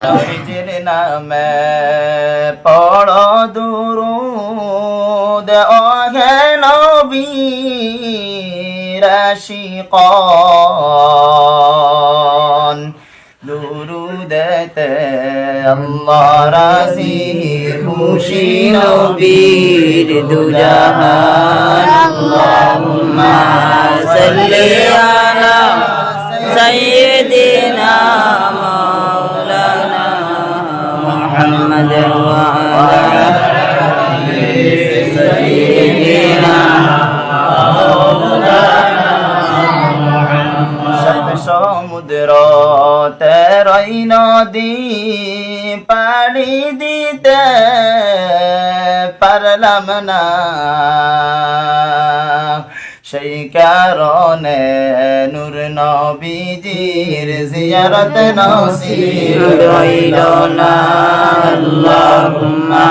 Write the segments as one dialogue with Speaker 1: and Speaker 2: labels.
Speaker 1: নবীজির নামে পড়ো দুরূদ ওহে নবীর আশিকান দুরূদেতে আল্লাহ রাজি খুশি নবীর দুজাহান আল্লাহুম্মা সাল্লি আলা সাইয়্যিদিনা محمد وعلى سيدنا সমুদ্র তেরই নদী পাড়ি দিতে পারলাম না সেই কারণে নূর নবীজির জিয়ারত নসিব হইল না আল্লাহুম্মা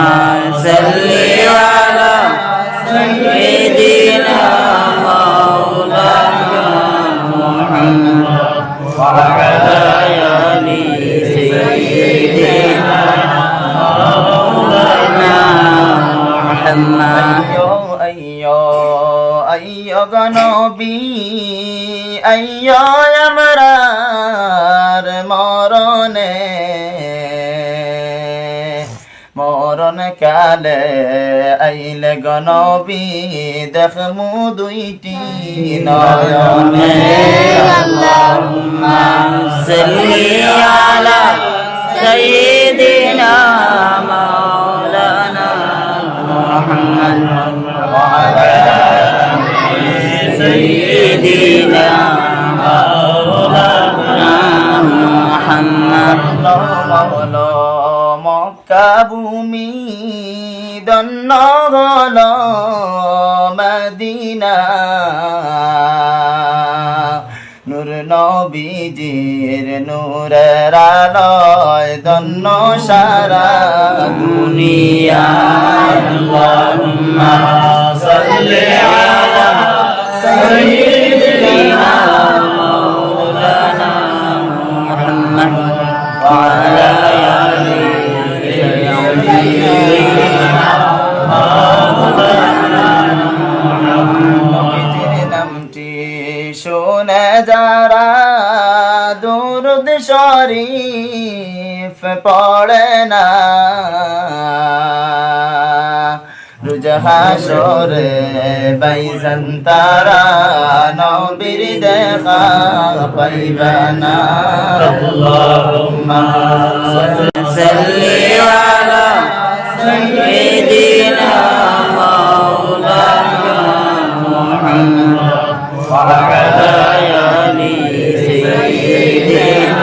Speaker 1: সাল্লি আলা সাইয়্যিদিনা মাওলানা মুহাম্মদ ওয়া আলা আলি সাইয়্যিদিনা মাওলানা মুহাম্মদ আইয়ো নবী আইয়ো আমরার মরণ কালে আইলে গনবী দেখমু দুইটি নয়নে আল্লাহুম্মা সাল্লি আলা সাইয়্যিদিনা মাওলানা মুহাম্মদ ওয়া আলা سيدنا مولانا محمد مولا মক্কা ভূমি দন্ন হল মদিনা নূর নবীজির নূরের আলোয় দন্ন সারা দুনিয়া আল্লাহুম্মা সাল্লি আলা سيدنا مولانا محمد وعلى آله سيدنا مولانا محمد নামটি শুনে যারা দুরূদ শরীফ পড়ে না হাসরে বাইজান তারা নবীর দেখা পাইবে না আল্লাহুম্মা সাল্লি আলা সাইয়্যিদিনা মাওলানা মুহাম্মদ ওয়া আলা আলি সাইয়্যিদিনা